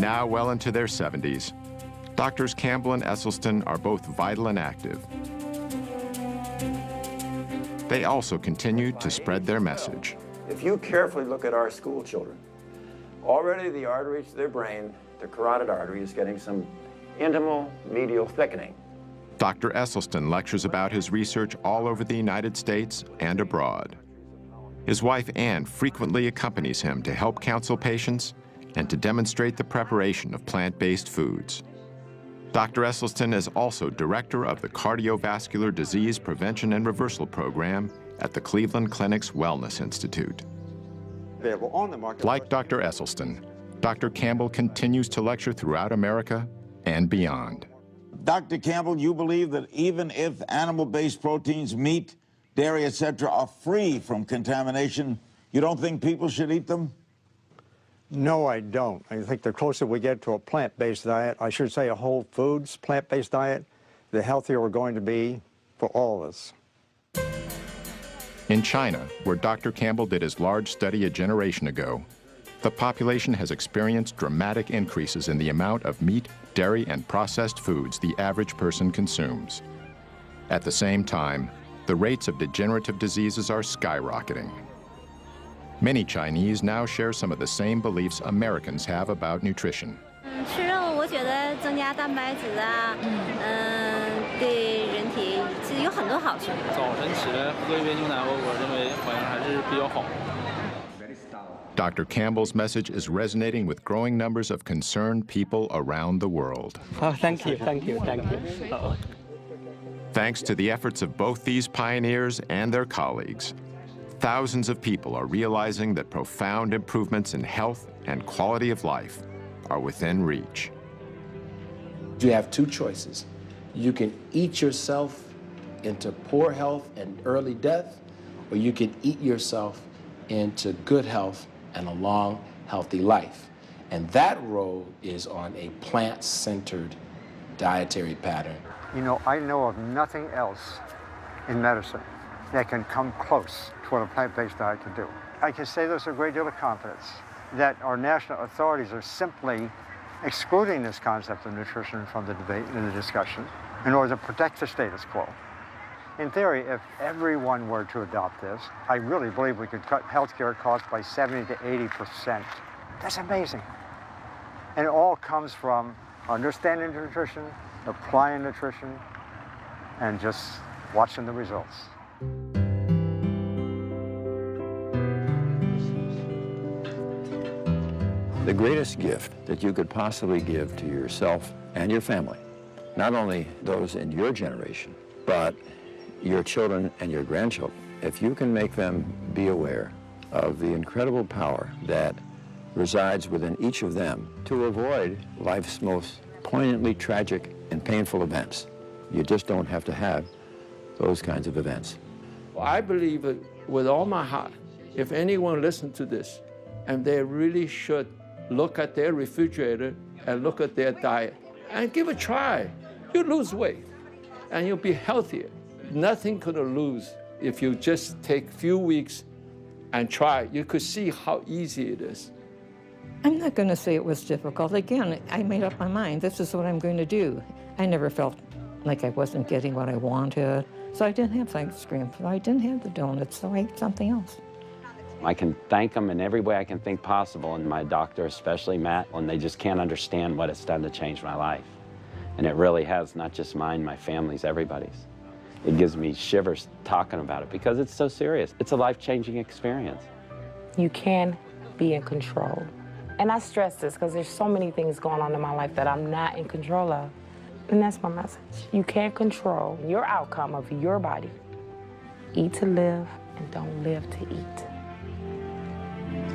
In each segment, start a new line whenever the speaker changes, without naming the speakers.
now well into their 70s, Doctors Campbell and Esselstyn are both vital and active. They also continue to spread their message.
If you carefully look at our school children, already the arteries to their brain, the carotid artery, is getting some intimal medial thickening.
Dr. Esselstyn lectures about his research all over the United States and abroad. His wife, Ann, frequently accompanies him to help counsel patients and to demonstrate the preparation of plant-based foods. Dr. Esselstyn is also director of the Cardiovascular Disease Prevention and Reversal Program at the Cleveland Clinic's Wellness Institute. Like Dr. Esselstyn, Dr. Campbell continues to lecture throughout America and beyond.
Dr. Campbell, you believe that even if animal-based proteins, meat, dairy, etc., are free from contamination, you don't think people should eat them?
No, I don't. I think the closer we get to a plant-based diet, I should say a whole foods plant-based diet, the healthier we're going to be for all of us.
In China, where Dr. Campbell did his large study a generation ago, the population has experienced dramatic increases in the amount of meat, dairy, and processed foods the average person consumes. At the same time, the rates of degenerative diseases are skyrocketing. Many Chinese now share some of the same beliefs Americans have about nutrition.
吃肉，我觉得增加蛋白质啊，对人体其实有很多好处。早晨起来喝一杯牛奶，我认为好像还是比较好。
Dr. Campbell's message is resonating with growing numbers of concerned people around the world.
Oh, thank you, thank you, thank you. Uh-oh.
Thanks to the efforts of both these pioneers and their colleagues, thousands of people are realizing that profound improvements in health and quality of life are within reach.
You have two choices. You can eat yourself into poor health and early death, or you can eat yourself into good health and a long, healthy life. And that road is on a plant-centered dietary pattern.
You know, I know of nothing else in medicine that can come close to what a plant-based diet can do. I can say this with a great deal of confidence, that our national authorities are simply excluding this concept of nutrition from the debate and the discussion in order to protect the status quo. In theory, if everyone were to adopt this, I really believe we could cut healthcare costs by 70 to 80%. That's amazing. And it all comes from understanding nutrition, applying nutrition, and just watching the results.
The greatest gift that you could possibly give to yourself and your family, not only those in your generation, but your children and your grandchildren, if you can make them be aware of the incredible power that resides within each of them to avoid life's most poignantly tragic and painful events. You just don't have to have those kinds of events.
I believe it with all my heart. If anyone listens to this, and they really should look at their refrigerator and look at their diet and give it a try. You lose weight and you'll be healthier. Nothing could lose if you just take a few weeks and try. You could see how easy it is.
I'm not going to say it was difficult. Again, I made up my mind. This is what I'm going to do. I never felt like I wasn't getting what I wanted. So I didn't have ice cream. So I didn't have the donuts. So I ate something else.
I can thank them in every way I can think possible, and my doctor, especially Matt, when they just can't understand what it's done to change my life. And it really has, not just mine, my family's, everybody's. It gives me shivers talking about it because it's so serious. It's a life-changing experience.
You can be in control. And I stress this because there's so many things going on in my life that I'm not in control of. And that's my message. You can't control your outcome of your body. Eat to live and don't live to eat.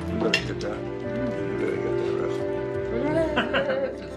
You better get that. You better get that rest.